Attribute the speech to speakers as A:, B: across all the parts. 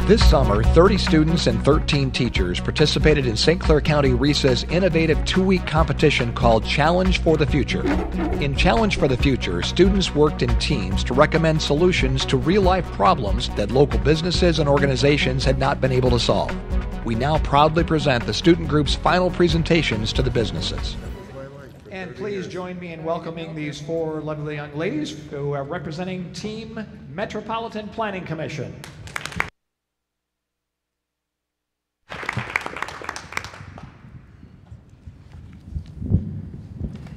A: This summer, 30 students and 13 teachers participated in St. Clair County RESA's innovative 2-week competition called Challenge for the Future. In Challenge for the Future, students worked in teams to recommend solutions to real-life problems that local businesses and organizations had not been able to solve. We now proudly present the student group's final presentations to the businesses. And please join me in welcoming these 4 lovely young ladies who are representing Team Metropolitan Planning Commission.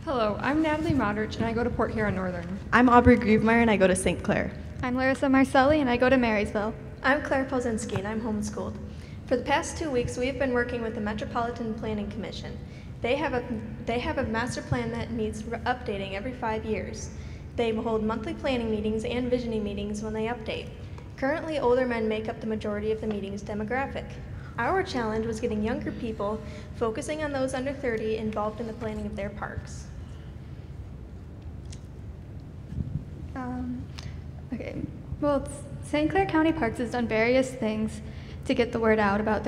B: Hello, I'm Natalie Modrich and I go to Port Huron Northern.
C: I'm Aubrey Grievemeyer and I go to St. Clair.
D: I'm Larissa Marcelli and I go to Marysville.
E: I'm Claire Polzinski and I'm homeschooled. For the past 2 weeks, we have been working with the Metropolitan Planning Commission. They have a master plan that needs updating every 5 years. They hold monthly planning meetings and visioning meetings when they update. Currently, older men make up the majority of the meeting's demographic. Our challenge was getting younger people, focusing on those under 30, involved in the planning of their parks.
D: Okay, well, St. Clair County Parks has done various things to get the word out about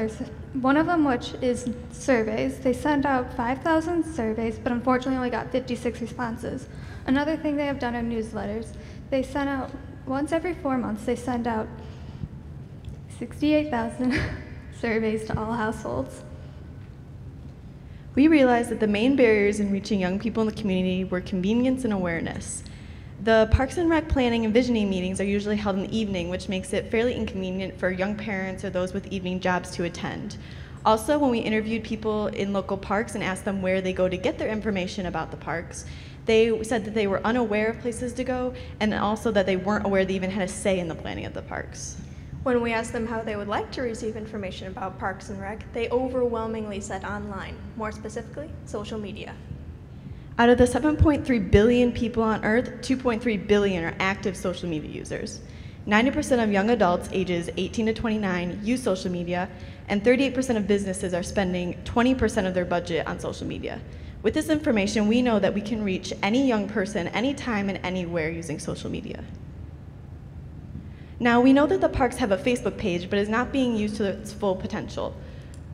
D: one of them, which is surveys. They sent out 5,000 surveys, but unfortunately only got 56 responses. Another thing they have done are newsletters. They sent out, once every 4 months, they send out 68,000 surveys to all households.
C: We realized that the main barriers in reaching young people in the community were convenience and awareness. The Parks and Rec planning and visioning meetings are usually held in the evening, which makes it fairly inconvenient for young parents or those with evening jobs to attend. Also, when we interviewed people in local parks and asked them where they go to get their information about the parks, they said that they were unaware of places to go and also that they weren't aware they even had a say in the planning of the parks.
E: When we asked them how they would like to receive information about Parks and Rec, they overwhelmingly said online, more specifically, social media.
C: Out of the 7.3 billion people on Earth, 2.3 billion are active social media users. 90% of young adults ages 18 to 29 use social media, and 38% of businesses are spending 20% of their budget on social media. With this information, we know that we can reach any young person anytime and anywhere using social media. Now, we know that the parks have a Facebook page, but is not being used to its full potential.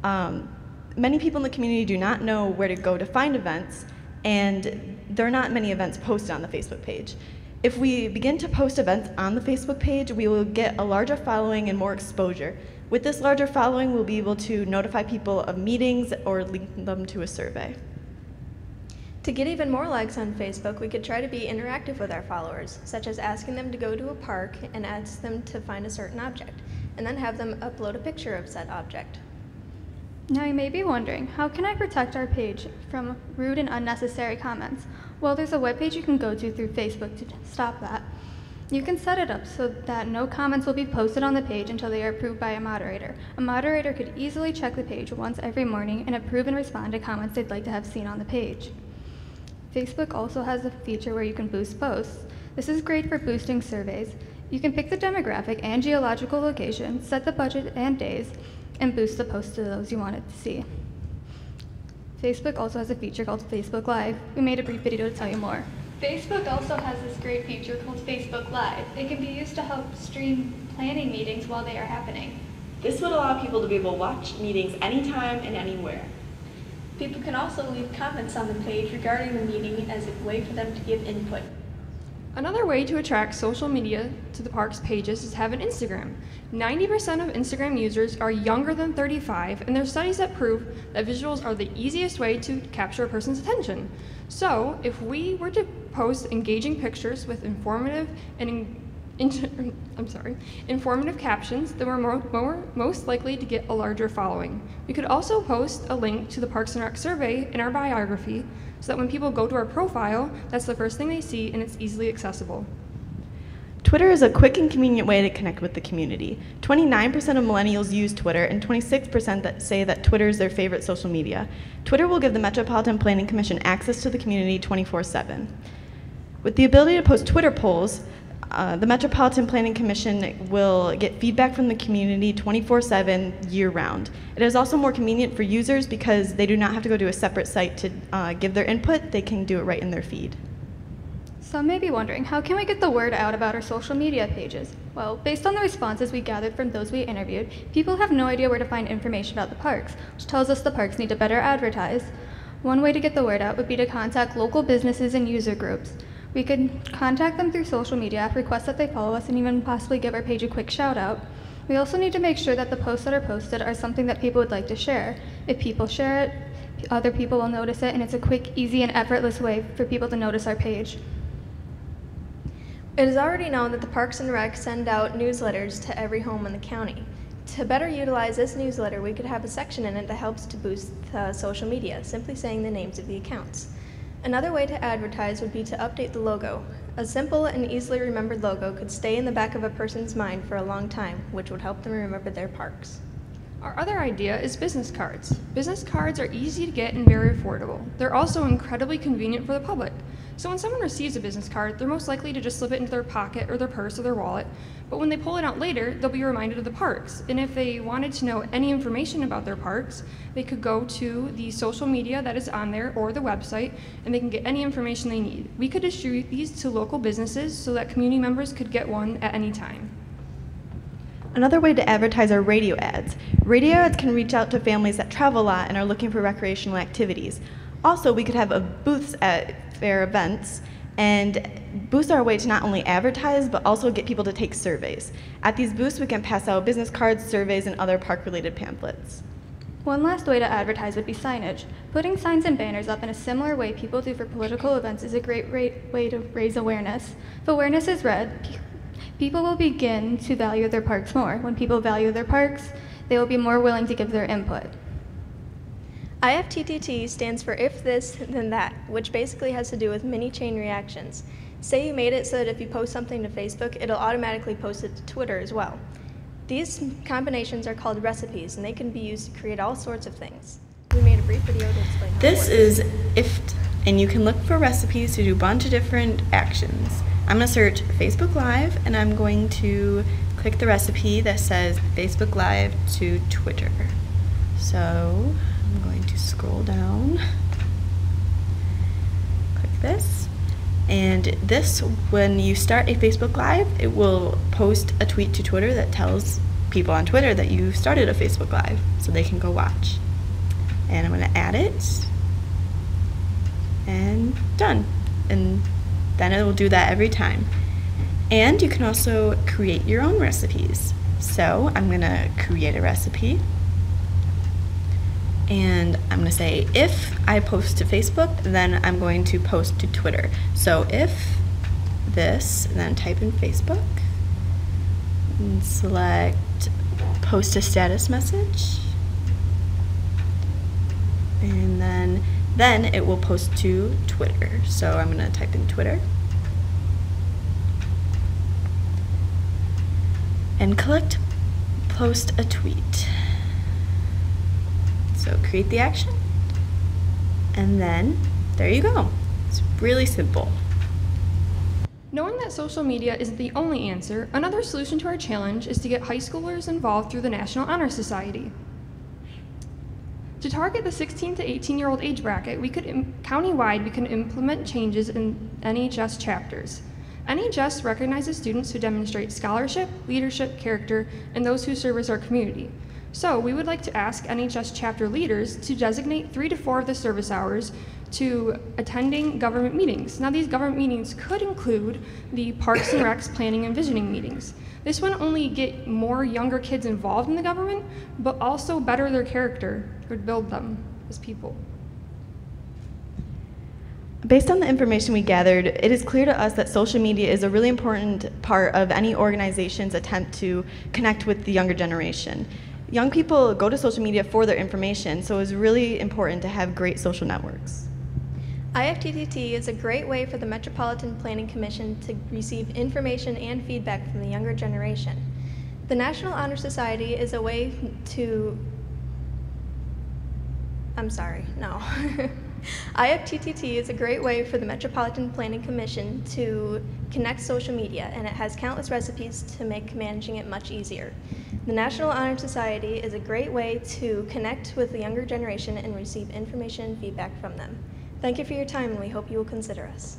C: Many people in the community do not know where to go to find events, and there are not many events posted on the Facebook page. If we begin to post events on the Facebook page, we will get a larger following and more exposure. With this larger following, we'll be able to notify people of meetings or link them to a survey.
E: To get even more likes on Facebook, we could try to be interactive with our followers, such as asking them to go to a park and ask them to find a certain object, and then have them upload a picture of said object.
D: Now you may be wondering, how can I protect our page from rude and unnecessary comments? Well, there's a webpage you can go to through Facebook to stop that. You can set it up so that no comments will be posted on the page until they are approved by a moderator. A moderator could easily check the page once every morning and approve and respond to comments they'd like to have seen on the page. Facebook also has a feature where you can boost posts. This is great for boosting surveys. You can pick the demographic and geological location, set the budget and days, and boost the post to those you wanted to see. Facebook also has a feature called Facebook Live. We made a brief video to tell you more. Facebook also has this great feature called Facebook Live. It can be used to help stream planning meetings while they are happening.
C: This would allow people to be able to watch meetings anytime and anywhere.
E: People can also leave comments on the page regarding the meeting as a way for them to give input.
B: Another way to attract social media to the park's pages is to have an Instagram. 90% of Instagram users are younger than 35, and there are studies that prove that visuals are the easiest way to capture a person's attention. So, if we were to post engaging pictures with informative captions, then we're most likely to get a larger following. We could also post a link to the Parks and Rec survey in our biography so that when people go to our profile, that's the first thing they see and it's easily accessible.
C: Twitter is a quick and convenient way to connect with the community. 29% of millennials use Twitter, and 26% that say that Twitter is their favorite social media. Twitter will give the Metropolitan Planning Commission access to the community 24/7. With the ability to post Twitter polls, the Metropolitan Planning Commission will get feedback from the community 24/7 year-round. It is also more convenient for users because they do not have to go to a separate site to give their input. They can do it right in their feed.
D: Some may be wondering, how can we get the word out about our social media pages? Well, based on the responses we gathered from those we interviewed, people have no idea where to find information about the parks, which tells us the parks need to better advertise. One way to get the word out would be to contact local businesses and user groups. We could contact them through social media, request that they follow us, and even possibly give our page a quick shout out. We also need to make sure that the posts that are posted are something that people would like to share. If people share it, other people will notice it, and it's a quick, easy, and effortless way for people to notice our page.
E: It is already known that the Parks and Rec send out newsletters to every home in the county. To better utilize this newsletter, we could have a section in it that helps to boost social media, simply saying the names of the accounts. Another way to advertise would be to update the logo. A simple and easily remembered logo could stay in the back of a person's mind for a long time, which would help them remember their parks.
B: Our other idea is business cards. Business cards are easy to get and very affordable. They're also incredibly convenient for the public. So when someone receives a business card, they're most likely to just slip it into their pocket or their purse or their wallet, but when they pull it out later, they'll be reminded of the parks. And if they wanted to know any information about their parks, they could go to the social media that is on there or the website, and they can get any information they need. We could distribute these to local businesses so that community members could get one at any time.
C: Another way to advertise are radio ads. Radio ads can reach out to families that travel a lot and are looking for recreational activities. Also, we could have booths at fair events, and booths are a way to not only advertise, but also get people to take surveys. At these booths, we can pass out business cards, surveys, and other park-related pamphlets.
D: One last way to advertise would be signage. Putting signs and banners up in a similar way people do for political events is a great way to raise awareness. If awareness is read, people will begin to value their parks more. When people value their parks, they will be more willing to give their input.
E: IFTTT stands for if this, then that, which basically has to do with mini chain reactions. Say you made it so that if you post something to Facebook, it'll automatically post it to Twitter as well. These combinations are called recipes, and they can be used to create all sorts of things. We made a brief video to explain how
C: This
E: it
C: is IFT, and you can look for recipes to do a bunch of different actions. I'm going to search Facebook Live, and I'm going to click the recipe that says Facebook Live to Twitter. So I'm going to scroll down, click this, and this, when you start a Facebook Live, it will post a tweet to Twitter that tells people on Twitter that you started a Facebook Live so they can go watch. And I'm going to add it, and done. And then it will do that every time. And you can also create your own recipes. So I'm going to create a recipe, and I'm going to say if I post to Facebook, then I'm going to post to Twitter. So if this, and then type in Facebook, and select post a status message, and then it will post to Twitter. So I'm going to type in Twitter and click post a tweet. So create the action, and then there you go. It's really simple.
B: Knowing that social media isn't the only answer, another solution to our challenge is to get high schoolers involved through the National Honor Society. To target the 16 to 18-year-old age bracket, countywide, we can implement changes in NHS chapters. NHS recognizes students who demonstrate scholarship, leadership, character, and those who service our community. So we would like to ask NHS chapter leaders to designate 3 to 4 of the service hours to attending government meetings. Now, these government meetings could include the Parks and Recs planning and visioning meetings. This would only get more younger kids involved in the government, but also better their character, would build them as people.
C: Based on the information we gathered, it is clear to us that social media is a really important part of any organization's attempt to connect with the younger generation. Young people go to social media for their information, so it's really important to have great social networks.
E: IFTTT is a great way for the Metropolitan Planning Commission to receive information and feedback from the younger generation. The National Honor Society is a way to... IFTTT is a great way for the Metropolitan Planning Commission to connect social media, and it has countless recipes to make managing it much easier. The National Honor Society is a great way to connect with the younger generation and receive information and feedback from them. Thank you for your time, and we hope you will consider us.